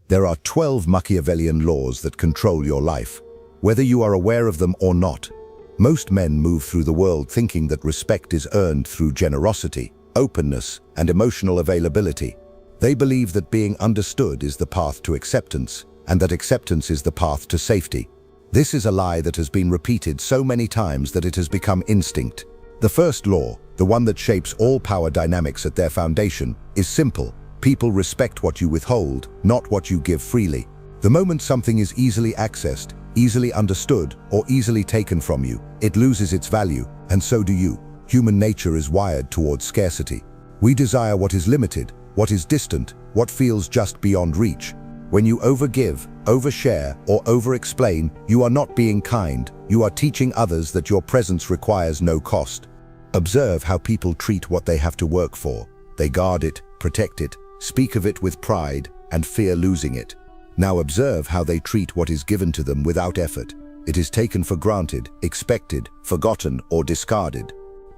There are 12 Machiavellian laws that control your life, whether you are aware of them or not. Most men move through the world thinking that respect is earned through generosity, openness, and emotional availability. They believe that being understood is the path to acceptance, and that acceptance is the path to safety. This is a lie that has been repeated so many times that it has become instinct. The first law, the one that shapes all power dynamics at their foundation, is simple. People respect what you withhold, not what you give freely. The moment something is easily accessed, easily understood, or easily taken from you, it loses its value, and so do you. Human nature is wired towards scarcity. We desire what is limited, what is distant, what feels just beyond reach. When you overgive, overshare, or over-explain, you are not being kind. You are teaching others that your presence requires no cost. Observe how people treat what they have to work for. They guard it, protect it, speak of it with pride, and fear losing it. Now observe how they treat what is given to them without effort. It is taken for granted, expected, forgotten, or discarded.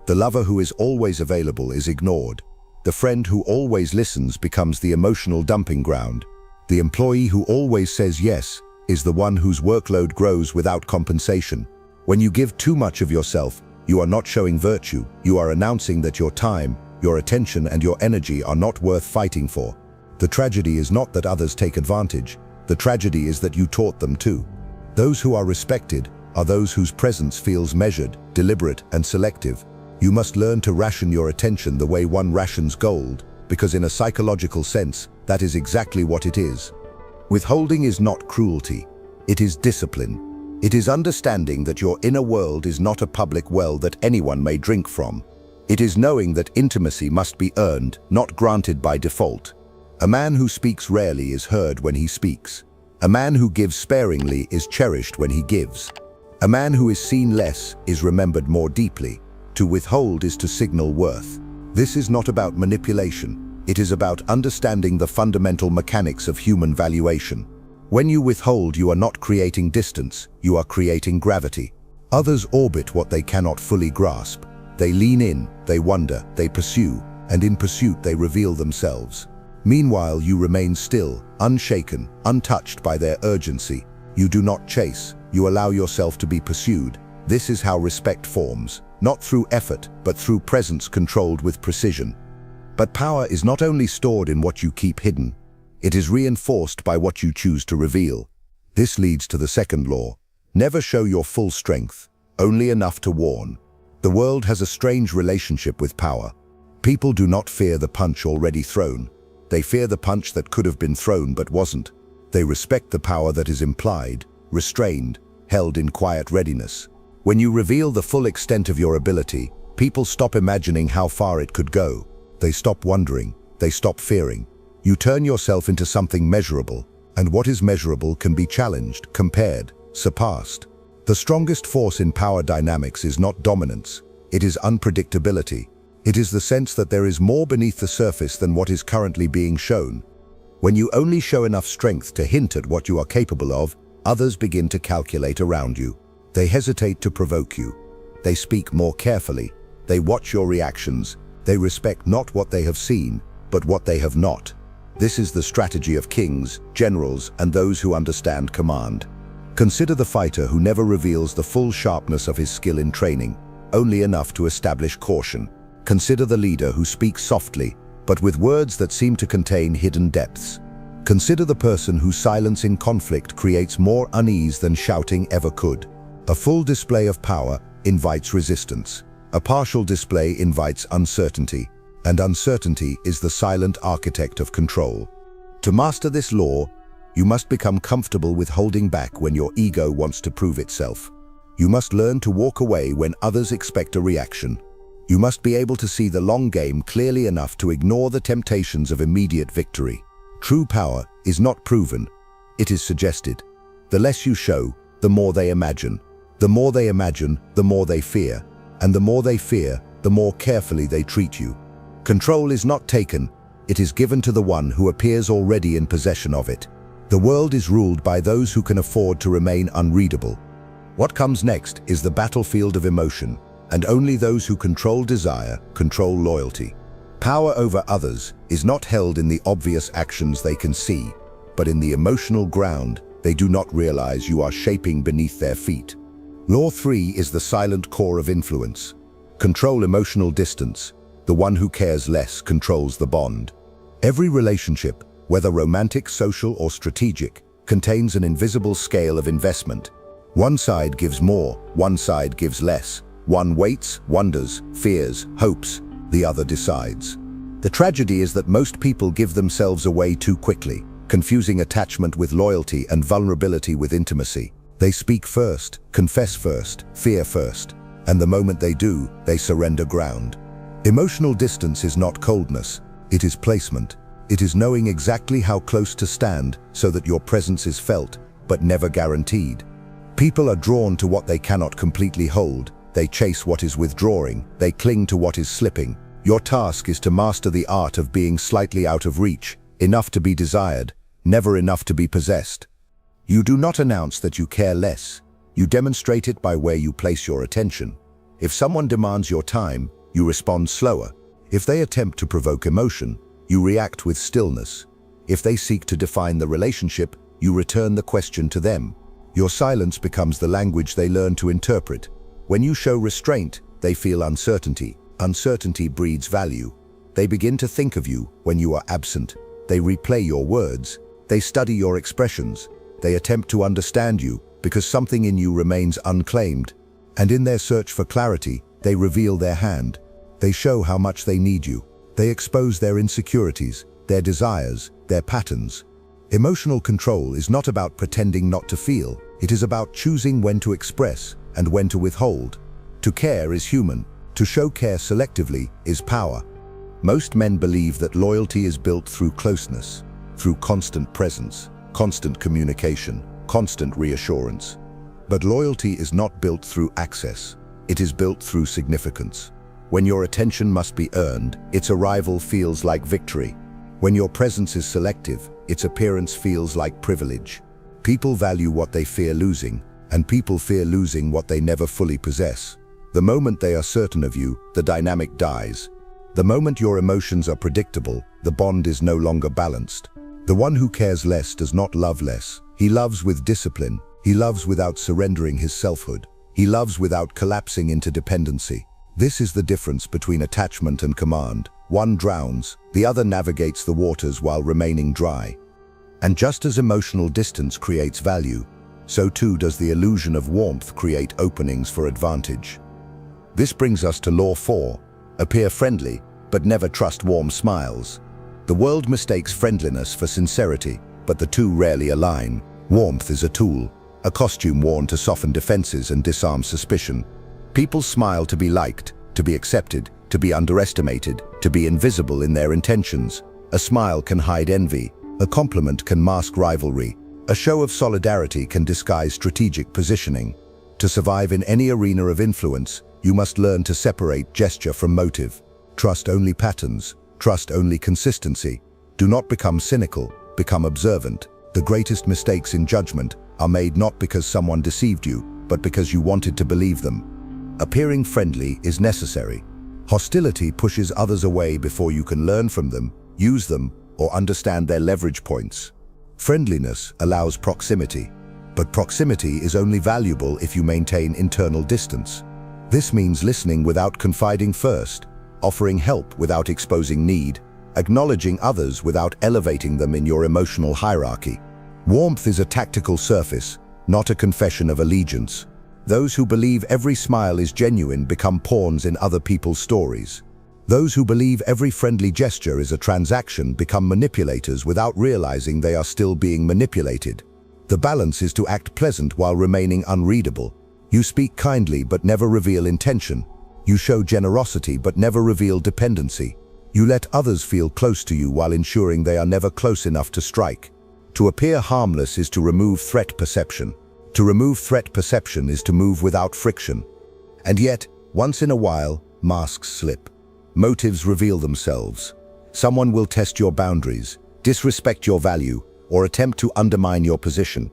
The lover who is always available is ignored. The friend who always listens becomes the emotional dumping ground. The employee who always says yes is the one whose workload grows without compensation. When you give too much of yourself, you are not showing virtue. You are announcing that your time, your attention, and your energy are not worth fighting for. The tragedy is not that others take advantage. The tragedy is that you taught them to. Those who are respected are those whose presence feels measured, deliberate, and selective. You must learn to ration your attention the way one rations gold, because in a psychological sense, that is exactly what it is. Withholding is not cruelty. It is discipline. It is understanding that your inner world is not a public well that anyone may drink from. It is knowing that intimacy must be earned, not granted by default. A man who speaks rarely is heard when he speaks. A man who gives sparingly is cherished when he gives. A man who is seen less is remembered more deeply. To withhold is to signal worth. This is not about manipulation. It is about understanding the fundamental mechanics of human valuation. When you withhold, you are not creating distance, you are creating gravity. Others orbit what they cannot fully grasp. They lean in, they wonder, they pursue, and in pursuit they reveal themselves. Meanwhile, you remain still, unshaken, untouched by their urgency. You do not chase, you allow yourself to be pursued. This is how respect forms, not through effort, but through presence controlled with precision. But power is not only stored in what you keep hidden, it is reinforced by what you choose to reveal. This leads to the second law. Never show your full strength, only enough to warn. The world has a strange relationship with power. People do not fear the punch already thrown. They fear the punch that could have been thrown but wasn't. They respect the power that is implied, restrained, held in quiet readiness. When you reveal the full extent of your ability, people stop imagining how far it could go. They stop wondering. They stop fearing. You turn yourself into something measurable, and what is measurable can be challenged, compared, surpassed. The strongest force in power dynamics is not dominance. It is unpredictability. It is the sense that there is more beneath the surface than what is currently being shown. When you only show enough strength to hint at what you are capable of, others begin to calculate around you. They hesitate to provoke you. They speak more carefully. They watch your reactions. They respect not what they have seen, but what they have not. This is the strategy of kings, generals, and those who understand command. Consider the fighter who never reveals the full sharpness of his skill in training, only enough to establish caution. Consider the leader who speaks softly, but with words that seem to contain hidden depths. Consider the person whose silence in conflict creates more unease than shouting ever could. A full display of power invites resistance. A partial display invites uncertainty, and uncertainty is the silent architect of control. To master this law, you must become comfortable with holding back when your ego wants to prove itself. You must learn to walk away when others expect a reaction. You must be able to see the long game clearly enough to ignore the temptations of immediate victory. True power is not proven, it is suggested. The less you show, the more they imagine. The more they imagine, the more they fear. And the more they fear, the more carefully they treat you. Control is not taken, it is given to the one who appears already in possession of it. The world is ruled by those who can afford to remain unreadable. What comes next is the battlefield of emotion, and only those who control desire control loyalty. Power over others is not held in the obvious actions they can see, but in the emotional ground, they do not realize you are shaping beneath their feet. Law 3 is the silent core of influence. Control emotional distance. The one who cares less controls the bond. Every relationship, whether romantic, social, or strategic, contains an invisible scale of investment. One side gives more, one side gives less. One waits, wonders, fears, hopes, the other decides. The tragedy is that most people give themselves away too quickly, confusing attachment with loyalty and vulnerability with intimacy. They speak first, confess first, fear first, and the moment they do, they surrender ground. Emotional distance is not coldness, it is placement. It is knowing exactly how close to stand so that your presence is felt, but never guaranteed. People are drawn to what they cannot completely hold. They chase what is withdrawing, they cling to what is slipping. Your task is to master the art of being slightly out of reach, enough to be desired, never enough to be possessed. You do not announce that you care less. You demonstrate it by where you place your attention. If someone demands your time, you respond slower. If they attempt to provoke emotion, you react with stillness. If they seek to define the relationship, you return the question to them. Your silence becomes the language they learn to interpret. When you show restraint, they feel uncertainty. Uncertainty breeds value. They begin to think of you when you are absent. They replay your words. They study your expressions. They attempt to understand you because something in you remains unclaimed. And in their search for clarity, they reveal their hand. They show how much they need you. They expose their insecurities, their desires, their patterns. Emotional control is not about pretending not to feel. It is about choosing when to express and when to withhold. To care is human. To show care selectively is power. Most men believe that loyalty is built through closeness, through constant presence, constant communication, constant reassurance. But loyalty is not built through access. It is built through significance. When your attention must be earned, its arrival feels like victory. When your presence is selective, its appearance feels like privilege. People value what they fear losing, and people fear losing what they never fully possess. The moment they are certain of you, the dynamic dies. The moment your emotions are predictable, the bond is no longer balanced. The one who cares less does not love less. He loves with discipline. He loves without surrendering his selfhood. He loves without collapsing into dependency. This is the difference between attachment and command. One drowns, the other navigates the waters while remaining dry. And just as emotional distance creates value, so too does the illusion of warmth create openings for advantage. This brings us to Law 4. Appear friendly, but never trust warm smiles. The world mistakes friendliness for sincerity, but the two rarely align. Warmth is a tool, a costume worn to soften defenses and disarm suspicion. People smile to be liked, to be accepted, to be underestimated, to be invisible in their intentions. A smile can hide envy. A compliment can mask rivalry. A show of solidarity can disguise strategic positioning. To survive in any arena of influence, you must learn to separate gesture from motive. Trust only patterns. Trust only consistency. Do not become cynical, become observant. The greatest mistakes in judgment are made not because someone deceived you, but because you wanted to believe them. Appearing friendly is necessary. Hostility pushes others away before you can learn from them, use them, or understand their leverage points. Friendliness allows proximity, but proximity is only valuable if you maintain internal distance. This means listening without confiding first, offering help without exposing need, acknowledging others without elevating them in your emotional hierarchy. Warmth is a tactical surface, not a confession of allegiance. Those who believe every smile is genuine become pawns in other people's stories. Those who believe every friendly gesture is a transaction become manipulators without realizing they are still being manipulated. The balance is to act pleasant while remaining unreadable. You speak kindly but never reveal intention. You show generosity but never reveal dependency. You let others feel close to you while ensuring they are never close enough to strike. To appear harmless is to remove threat perception. To remove threat perception is to move without friction. And yet, once in a while, masks slip. Motives reveal themselves. Someone will test your boundaries, disrespect your value, or attempt to undermine your position.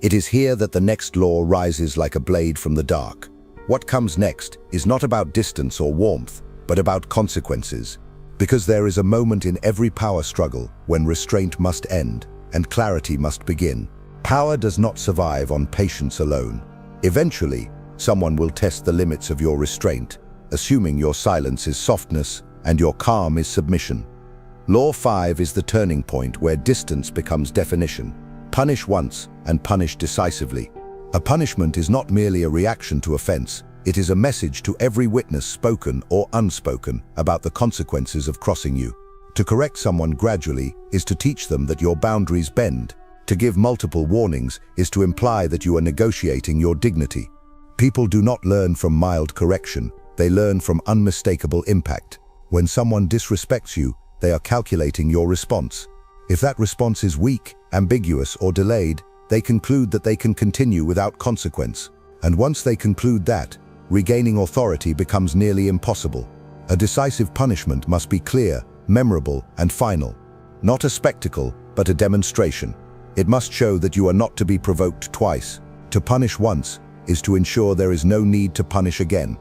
It is here that the next law rises like a blade from the dark. What comes next is not about distance or warmth, but about consequences. Because there is a moment in every power struggle when restraint must end. and clarity must begin. Power does not survive on patience alone. Eventually, someone will test the limits of your restraint, assuming your silence is softness and your calm is submission. Law 5 is the turning point where distance becomes definition. Punish once and punish decisively. A punishment is not merely a reaction to offense, it is a message to every witness, spoken or unspoken, about the consequences of crossing you. To correct someone gradually is to teach them that your boundaries bend. To give multiple warnings is to imply that you are negotiating your dignity. People do not learn from mild correction, they learn from unmistakable impact. When someone disrespects you, they are calculating your response. If that response is weak, ambiguous, or delayed, they conclude that they can continue without consequence. And once they conclude that, regaining authority becomes nearly impossible. A decisive punishment must be clear, memorable, and final. Not a spectacle, but a demonstration. It must show that you are not to be provoked twice. To punish once is to ensure there is no need to punish again.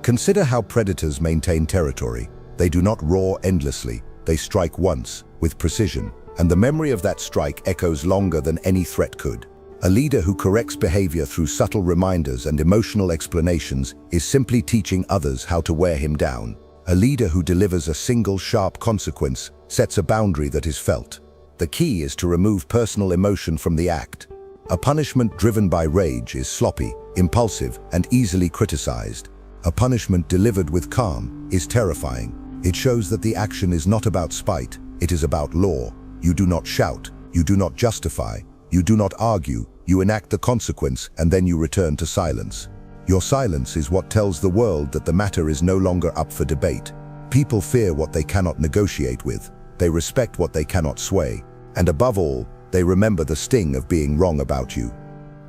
Consider how predators maintain territory. They do not roar endlessly. They strike once, with precision, and the memory of that strike echoes longer than any threat could. A leader who corrects behavior through subtle reminders and emotional explanations is simply teaching others how to wear him down. A leader who delivers a single sharp consequence sets a boundary that is felt. The key is to remove personal emotion from the act. A punishment driven by rage is sloppy, impulsive, and easily criticized. A punishment delivered with calm is terrifying. It shows that the action is not about spite, it is about law. You do not shout, you do not justify, you do not argue, you enact the consequence and then you return to silence. Your silence is what tells the world that the matter is no longer up for debate. People fear what they cannot negotiate with, they respect what they cannot sway, and above all, they remember the sting of being wrong about you.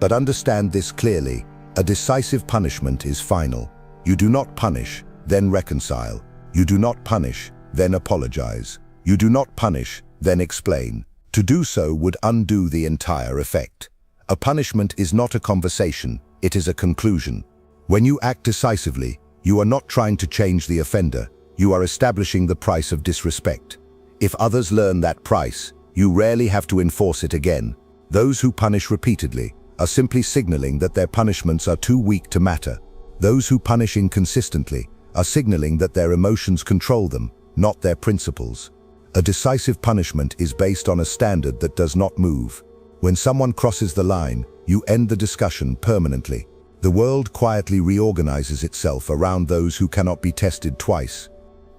But understand this clearly, a decisive punishment is final. You do not punish, then reconcile. You do not punish, then apologize. You do not punish, then explain. To do so would undo the entire effect. A punishment is not a conversation, it is a conclusion. When you act decisively, you are not trying to change the offender, you are establishing the price of disrespect. If others learn that price, you rarely have to enforce it again. Those who punish repeatedly are simply signaling that their punishments are too weak to matter. Those who punish inconsistently are signaling that their emotions control them, not their principles. A decisive punishment is based on a standard that does not move. When someone crosses the line, you end the discussion permanently. The world quietly reorganizes itself around those who cannot be tested twice.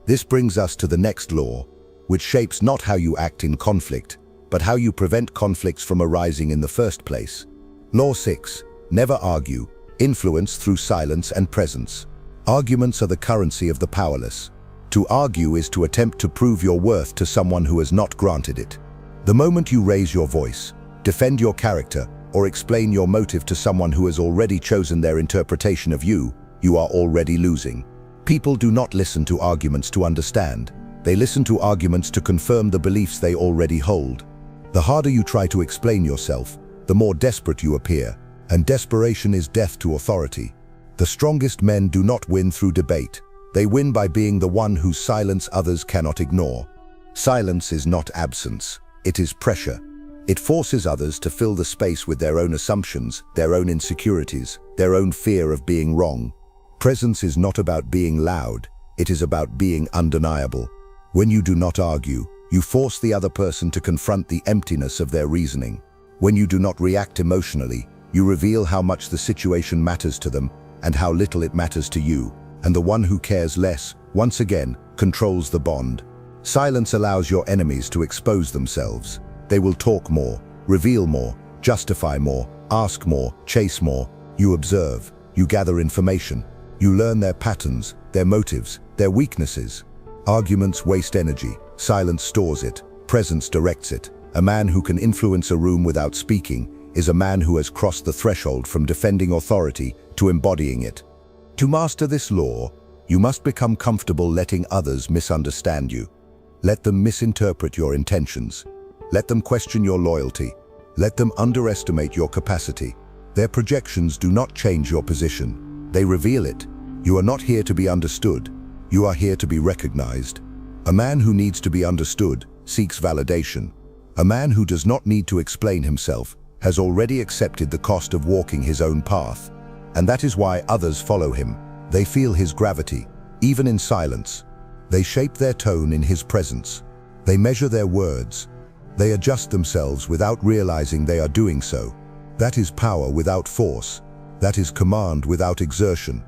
This brings us to the next law, which shapes not how you act in conflict, but how you prevent conflicts from arising in the first place. Law 6. Never argue. Influence through silence and presence. Arguments are the currency of the powerless. To argue is to attempt to prove your worth to someone who has not granted it. The moment you raise your voice, defend your character, or explain your motive to someone who has already chosen their interpretation of you, you are already losing. People do not listen to arguments to understand. They listen to arguments to confirm the beliefs they already hold. The harder you try to explain yourself, the more desperate you appear, and desperation is death to authority. The strongest men do not win through debate. They win by being the one whose silence others cannot ignore. Silence is not absence, it is pressure. It forces others to fill the space with their own assumptions, their own insecurities, their own fear of being wrong. Presence is not about being loud, it is about being undeniable. When you do not argue, you force the other person to confront the emptiness of their reasoning. When you do not react emotionally, you reveal how much the situation matters to them and how little it matters to you. And the one who cares less, once again, controls the bond. Silence allows your enemies to expose themselves. They will talk more, reveal more, justify more, ask more, chase more. You observe, you gather information. You learn their patterns, their motives, their weaknesses. Arguments waste energy, silence stores it, presence directs it. A man who can influence a room without speaking is a man who has crossed the threshold from defending authority to embodying it. To master this law, you must become comfortable letting others misunderstand you. Let them misinterpret your intentions. Let them question your loyalty. Let them underestimate your capacity. Their projections do not change your position. They reveal it. You are not here to be understood. You are here to be recognized. A man who needs to be understood seeks validation. A man who does not need to explain himself has already accepted the cost of walking his own path. And that is why others follow him. They feel his gravity, even in silence. They shape their tone in his presence. They measure their words. They adjust themselves without realizing they are doing so. That is power without force. That is command without exertion.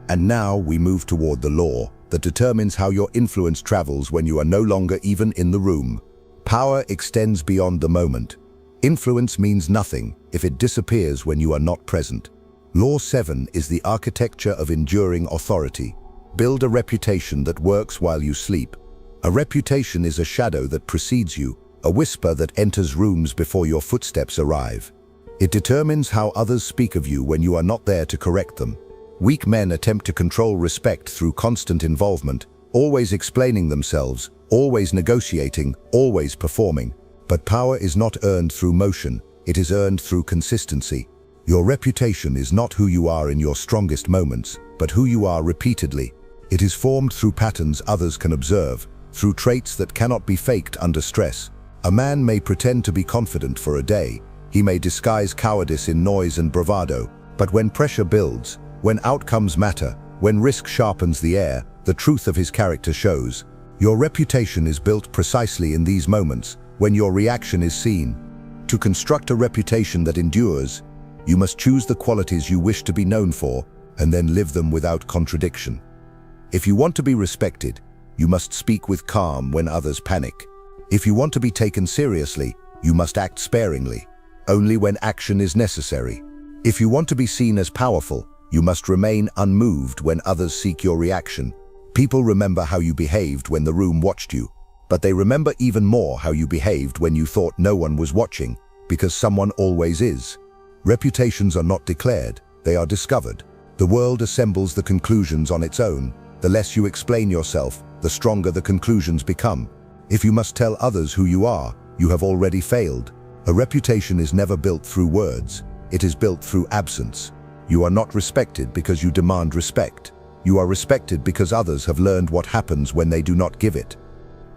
And now we move toward the law that determines how your influence travels when you are no longer even in the room. Power extends beyond the moment. Influence means nothing if it disappears when you are not present. Law 7 is the architecture of enduring authority. Build a reputation that works while you sleep. A reputation is a shadow that precedes you, a whisper that enters rooms before your footsteps arrive. It determines how others speak of you when you are not there to correct them. Weak men attempt to control respect through constant involvement, always explaining themselves, always negotiating, always performing. But power is not earned through motion, it is earned through consistency. Your reputation is not who you are in your strongest moments, but who you are repeatedly. It is formed through patterns others can observe, through traits that cannot be faked under stress. A man may pretend to be confident for a day. He may disguise cowardice in noise and bravado. But when pressure builds, when outcomes matter, when risk sharpens the air, the truth of his character shows. Your reputation is built precisely in these moments, when your reaction is seen. To construct a reputation that endures, you must choose the qualities you wish to be known for, and then live them without contradiction. If you want to be respected, you must speak with calm when others panic. If you want to be taken seriously, you must act sparingly, only when action is necessary. If you want to be seen as powerful, you must remain unmoved when others seek your reaction. People remember how you behaved when the room watched you, but they remember even more how you behaved when you thought no one was watching, because someone always is. Reputations are not declared, they are discovered. The world assembles the conclusions on its own. The less you explain yourself, the stronger the conclusions become. If you must tell others who you are, you have already failed. A reputation is never built through words, it is built through absence. You are not respected because you demand respect. You are respected because others have learned what happens when they do not give it.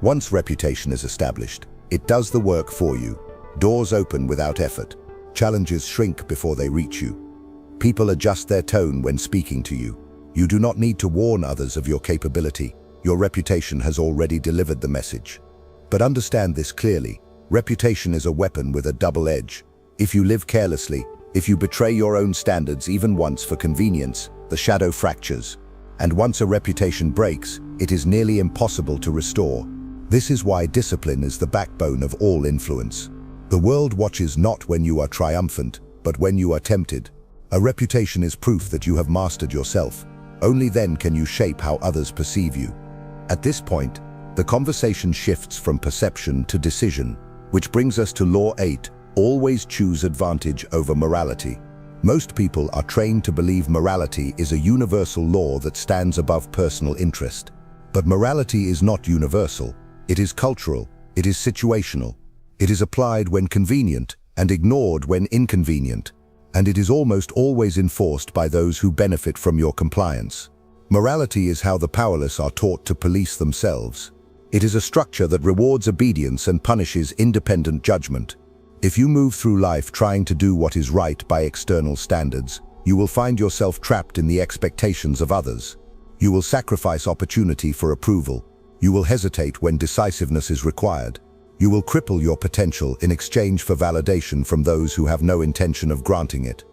Once reputation is established, it does the work for you. Doors open without effort. Challenges shrink before they reach you. People adjust their tone when speaking to you. You do not need to warn others of your capability. Your reputation has already delivered the message. But understand this clearly. Reputation is a weapon with a double edge. If you live carelessly, if you betray your own standards even once for convenience, the shadow fractures. And once a reputation breaks, it is nearly impossible to restore. This is why discipline is the backbone of all influence. The world watches not when you are triumphant, but when you are tempted. A reputation is proof that you have mastered yourself. Only then can you shape how others perceive you. At this point, the conversation shifts from perception to decision, which brings us to Law 8, always choose advantage over morality. Most people are trained to believe morality is a universal law that stands above personal interest. But morality is not universal. It is cultural, it is situational. It is applied when convenient and ignored when inconvenient. And it is almost always enforced by those who benefit from your compliance. Morality is how the powerless are taught to police themselves. It is a structure that rewards obedience and punishes independent judgment. If you move through life trying to do what is right by external standards, you will find yourself trapped in the expectations of others. You will sacrifice opportunity for approval. You will hesitate when decisiveness is required. You will cripple your potential in exchange for validation from those who have no intention of granting it.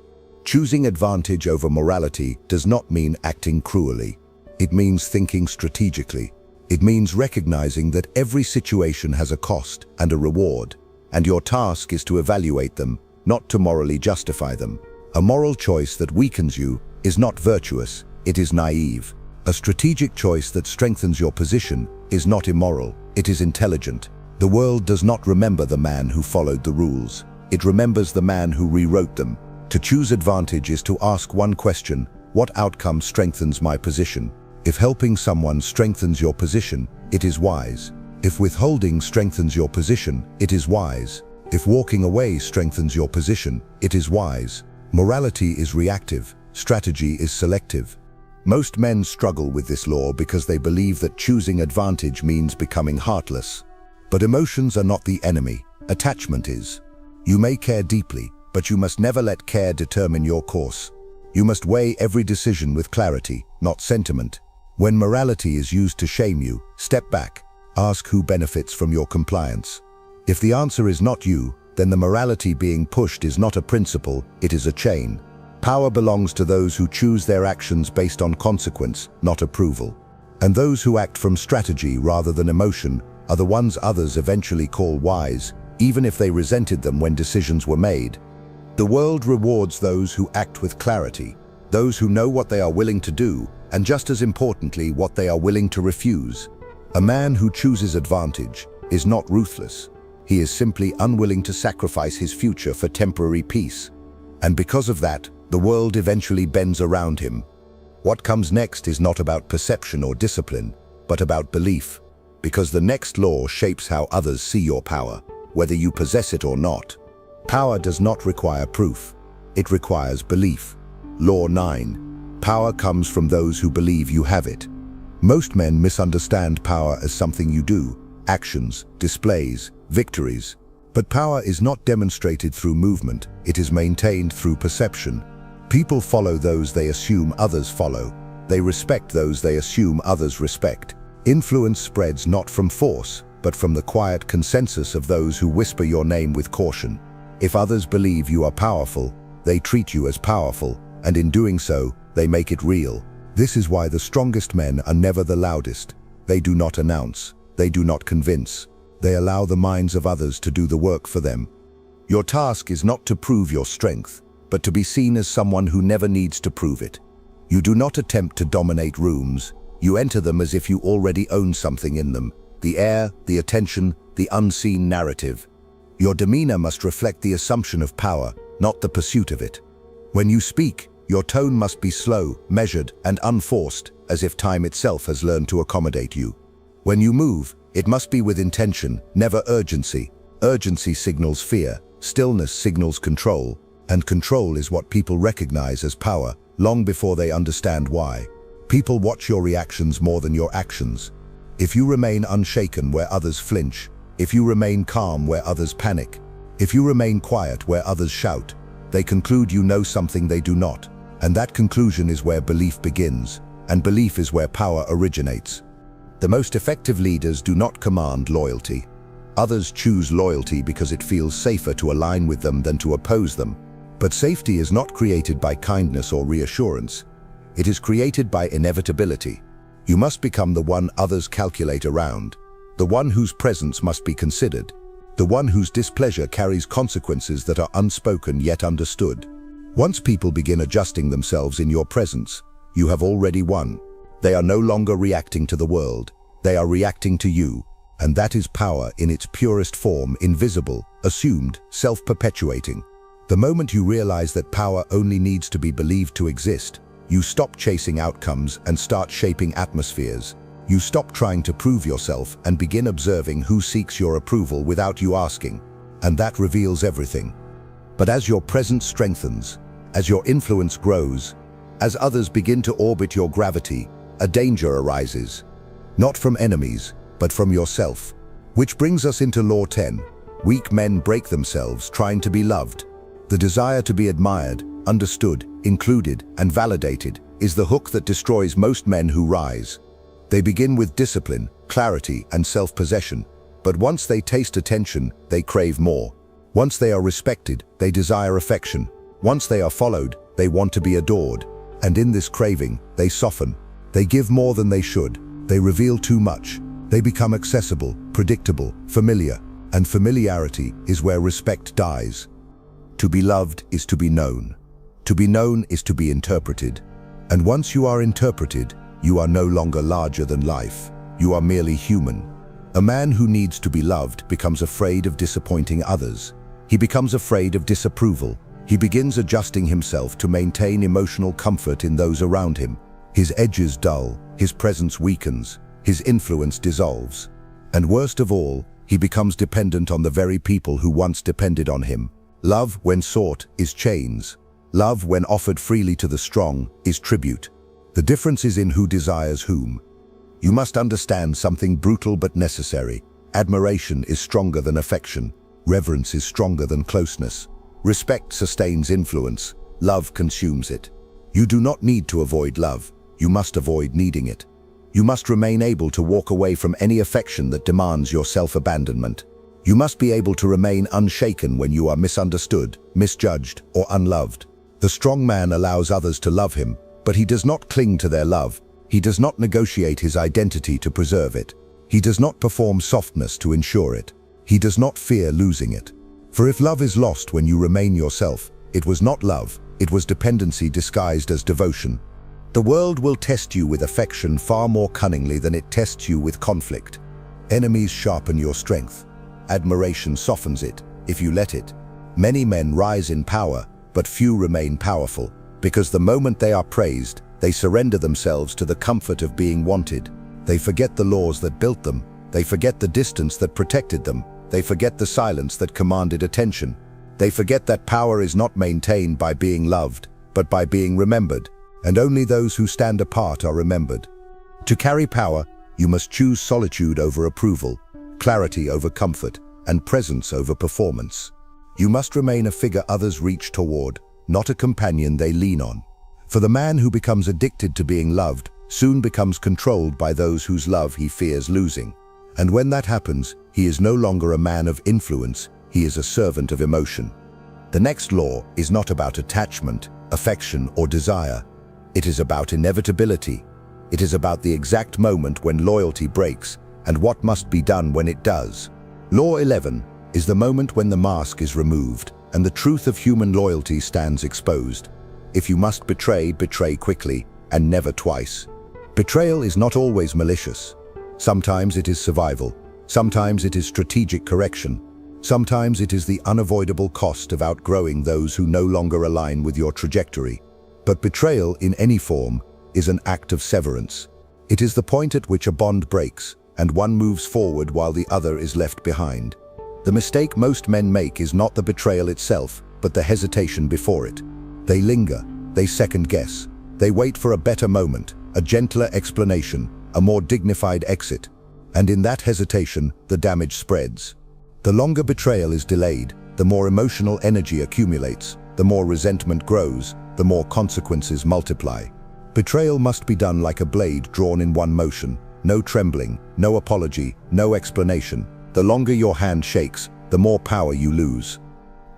Choosing advantage over morality does not mean acting cruelly. It means thinking strategically. It means recognizing that every situation has a cost and a reward, and your task is to evaluate them, not to morally justify them. A moral choice that weakens you is not virtuous, it is naive. A strategic choice that strengthens your position is not immoral, it is intelligent. The world does not remember the man who followed the rules. It remembers the man who rewrote them. To choose advantage is to ask one question: what outcome strengthens my position? If helping someone strengthens your position, it is wise. If withholding strengthens your position, it is wise. If walking away strengthens your position, it is wise. Morality is reactive, strategy is selective. Most men struggle with this law because they believe that choosing advantage means becoming heartless. But emotions are not the enemy. Attachment is. You may care deeply, but you must never let care determine your course. You must weigh every decision with clarity, not sentiment. When morality is used to shame you, step back. Ask who benefits from your compliance. If the answer is not you, then the morality being pushed is not a principle, it is a chain. Power belongs to those who choose their actions based on consequence, not approval. And those who act from strategy rather than emotion are the ones others eventually call wise, even if they resented them when decisions were made. The world rewards those who act with clarity, those who know what they are willing to do, and just as importantly, what they are willing to refuse. A man who chooses advantage is not ruthless. He is simply unwilling to sacrifice his future for temporary peace. And because of that, the world eventually bends around him. What comes next is not about perception or discipline, but about belief. Because the next law shapes how others see your power, whether you possess it or not. Power does not require proof. It requires belief. Law 9. Power comes from those who believe you have it. Most men misunderstand power as something you do, actions, displays, victories. But power is not demonstrated through movement, it is maintained through perception. People follow those they assume others follow. They respect those they assume others respect. Influence spreads not from force, but from the quiet consensus of those who whisper your name with caution. If others believe you are powerful, they treat you as powerful, and in doing so, they make it real. This is why the strongest men are never the loudest. They do not announce. They do not convince. They allow the minds of others to do the work for them. Your task is not to prove your strength, but to be seen as someone who never needs to prove it. You do not attempt to dominate rooms. You enter them as if you already own something in them. The air, the attention, the unseen narrative. Your demeanor must reflect the assumption of power, not the pursuit of it. When you speak, your tone must be slow, measured, and unforced, as if time itself has learned to accommodate you. When you move, it must be with intention, never urgency. Urgency signals fear, stillness signals control, and control is what people recognize as power, long before they understand why. People watch your reactions more than your actions. If you remain unshaken where others flinch, if you remain calm where others panic, if you remain quiet where others shout, they conclude you know something they do not. And that conclusion is where belief begins, and belief is where power originates. The most effective leaders do not command loyalty. Others choose loyalty because it feels safer to align with them than to oppose them. But safety is not created by kindness or reassurance. It is created by inevitability. You must become the one others calculate around, the one whose presence must be considered, the one whose displeasure carries consequences that are unspoken yet understood. Once people begin adjusting themselves in your presence, you have already won. They are no longer reacting to the world, they are reacting to you, and that is power in its purest form, invisible, assumed, self-perpetuating. The moment you realize that power only needs to be believed to exist, you stop chasing outcomes and start shaping atmospheres. You stop trying to prove yourself and begin observing who seeks your approval without you asking, and that reveals everything. But as your presence strengthens, as your influence grows, as others begin to orbit your gravity, a danger arises. Not from enemies, but from yourself. Which brings us into Law 10. Weak men break themselves trying to be loved. The desire to be admired, understood, included, and validated is the hook that destroys most men who rise. They begin with discipline, clarity, and self-possession, but once they taste attention, they crave more. Once they are respected, they desire affection. Once they are followed, they want to be adored. And in this craving, they soften. They give more than they should. They reveal too much. They become accessible, predictable, familiar. And familiarity is where respect dies. To be loved is to be known. To be known is to be interpreted. And once you are interpreted, you are no longer larger than life. You are merely human. A man who needs to be loved becomes afraid of disappointing others. He becomes afraid of disapproval. He begins adjusting himself to maintain emotional comfort in those around him. His edges dull, his presence weakens, his influence dissolves. And worst of all, he becomes dependent on the very people who once depended on him. Love, when sought, is chains. Love, when offered freely to the strong, is tribute. The difference is in who desires whom. You must understand something brutal but necessary. Admiration is stronger than affection. Reverence is stronger than closeness. Respect sustains influence. Love consumes it. You do not need to avoid love. You must avoid needing it. You must remain able to walk away from any affection that demands your self-abandonment. You must be able to remain unshaken when you are misunderstood, misjudged, or unloved. The strong man allows others to love him, but he does not cling to their love. He does not negotiate his identity to preserve it. He does not perform softness to ensure it. He does not fear losing it. For if love is lost when you remain yourself, it was not love, it was dependency disguised as devotion. The world will test you with affection far more cunningly than it tests you with conflict. Enemies sharpen your strength. Admiration softens it, if you let it. Many men rise in power, but few remain powerful, because the moment they are praised, they surrender themselves to the comfort of being wanted. They forget the laws that built them. They forget the distance that protected them. They forget the silence that commanded attention. They forget that power is not maintained by being loved, but by being remembered, and only those who stand apart are remembered. To carry power, you must choose solitude over approval, clarity over comfort, and presence over performance. You must remain a figure others reach toward, not a companion they lean on. For the man who becomes addicted to being loved soon becomes controlled by those whose love he fears losing. And when that happens, he is no longer a man of influence, he is a servant of emotion. The next law is not about attachment, affection, or desire. It is about inevitability. It is about the exact moment when loyalty breaks and what must be done when it does. Law 11 is the moment when the mask is removed and the truth of human loyalty stands exposed. If you must betray, betray quickly and never twice. Betrayal is not always malicious. Sometimes it is survival. Sometimes it is strategic correction. Sometimes it is the unavoidable cost of outgrowing those who no longer align with your trajectory. But betrayal in any form is an act of severance. It is the point at which a bond breaks and one moves forward while the other is left behind. The mistake most men make is not the betrayal itself, but the hesitation before it. They linger, they second guess, they wait for a better moment, a gentler explanation, a more dignified exit. And in that hesitation, the damage spreads. The longer betrayal is delayed, the more emotional energy accumulates, the more resentment grows, the more consequences multiply. Betrayal must be done like a blade drawn in one motion. No trembling, no apology, no explanation. The longer your hand shakes, the more power you lose.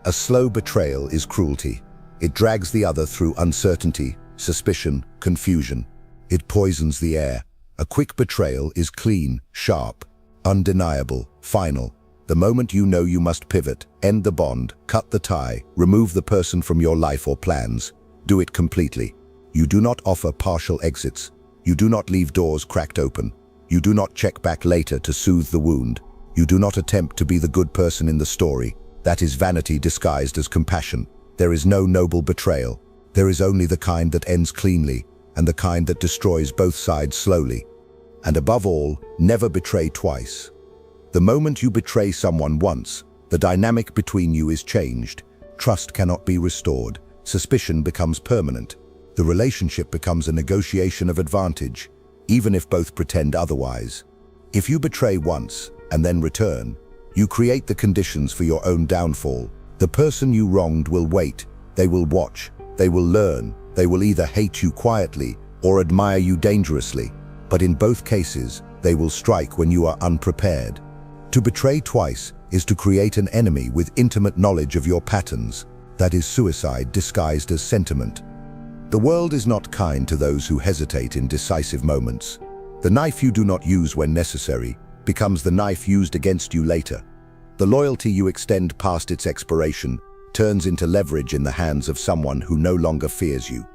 A slow betrayal is cruelty. It drags the other through uncertainty, suspicion, confusion. It poisons the air. A quick betrayal is clean, sharp, undeniable, final. The moment you know you must pivot, end the bond, cut the tie, remove the person from your life or plans. Do it completely. You do not offer partial exits. You do not leave doors cracked open. You do not check back later to soothe the wound. You do not attempt to be the good person in the story. That is vanity disguised as compassion. There is no noble betrayal. There is only the kind that ends cleanly, and the kind that destroys both sides slowly. And above all, never betray twice. The moment you betray someone once, the dynamic between you is changed. Trust cannot be restored. Suspicion becomes permanent. The relationship becomes a negotiation of advantage, even if both pretend otherwise. If you betray once and then return, you create the conditions for your own downfall. The person you wronged will wait, they will watch, they will learn, they will either hate you quietly or admire you dangerously. But in both cases, they will strike when you are unprepared. To betray twice is to create an enemy with intimate knowledge of your patterns. That is suicide disguised as sentiment. The world is not kind to those who hesitate in decisive moments. The knife you do not use when necessary becomes the knife used against you later. The loyalty you extend past its expiration turns into leverage in the hands of someone who no longer fears you.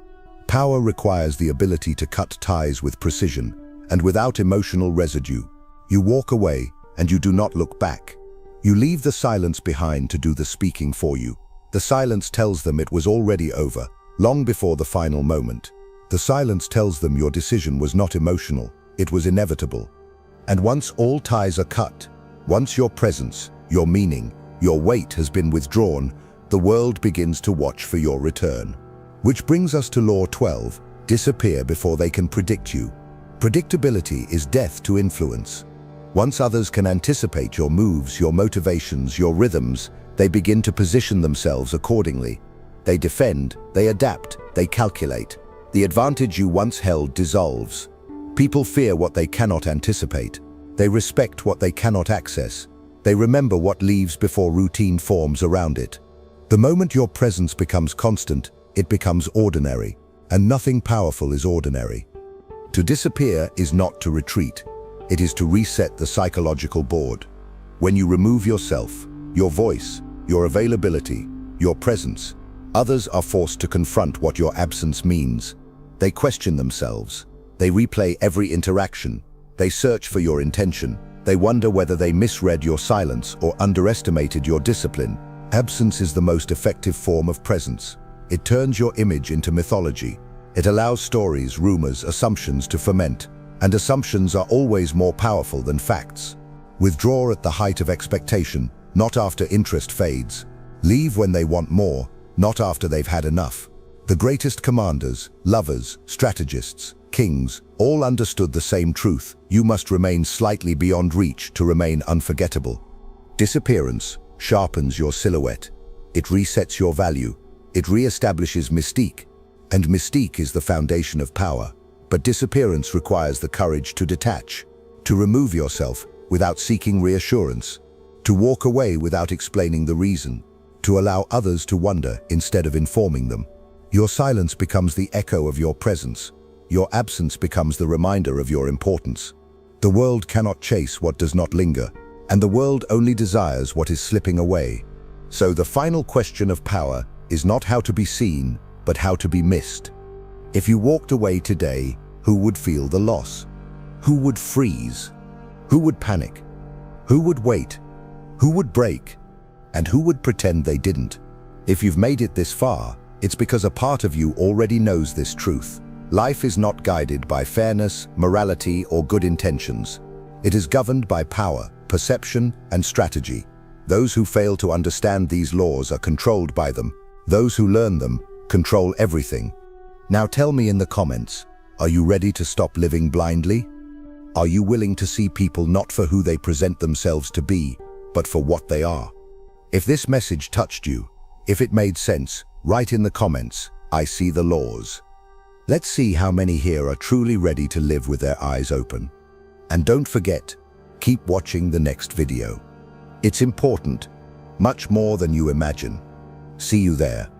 Power requires the ability to cut ties with precision and without emotional residue. You walk away and you do not look back. You leave the silence behind to do the speaking for you. The silence tells them it was already over, long before the final moment. The silence tells them your decision was not emotional, it was inevitable. And once all ties are cut, once your presence, your meaning, your weight has been withdrawn, the world begins to watch for your return. Which brings us to Law 12, disappear before they can predict you. Predictability is death to influence. Once others can anticipate your moves, your motivations, your rhythms, they begin to position themselves accordingly. They defend, they adapt, they calculate. The advantage you once held dissolves. People fear what they cannot anticipate. They respect what they cannot access. They remember what leaves before routine forms around it. The moment your presence becomes constant, it becomes ordinary, and nothing powerful is ordinary. To disappear is not to retreat. It is to reset the psychological board. When you remove yourself, your voice, your availability, your presence, others are forced to confront what your absence means. They question themselves. They replay every interaction. They search for your intention. They wonder whether they misread your silence or underestimated your discipline. Absence is the most effective form of presence. It turns your image into mythology. It allows stories, rumors, assumptions to ferment, and assumptions are always more powerful than facts. Withdraw at the height of expectation, not after interest fades. Leave when they want more, not after they've had enough. The greatest commanders, lovers, strategists, kings, all understood the same truth. You must remain slightly beyond reach to remain unforgettable. Disappearance sharpens your silhouette. It resets your value. It re-establishes mystique. And mystique is the foundation of power. But disappearance requires the courage to detach, to remove yourself without seeking reassurance, to walk away without explaining the reason, to allow others to wonder instead of informing them. Your silence becomes the echo of your presence. Your absence becomes the reminder of your importance. The world cannot chase what does not linger, and the world only desires what is slipping away. So the final question of power is not how to be seen, but how to be missed. If you walked away today, who would feel the loss? Who would freeze? Who would panic? Who would wait? Who would break? And who would pretend they didn't? If you've made it this far, it's because a part of you already knows this truth. Life is not guided by fairness, morality, or good intentions. It is governed by power, perception, and strategy. Those who fail to understand these laws are controlled by them. Those who learn them control everything. Now tell me in the comments, are you ready to stop living blindly? Are you willing to see people not for who they present themselves to be, but for what they are? If this message touched you, if it made sense, write in the comments, I see the laws. Let's see how many here are truly ready to live with their eyes open. And don't forget, keep watching the next video. It's important, much more than you imagine. See you there.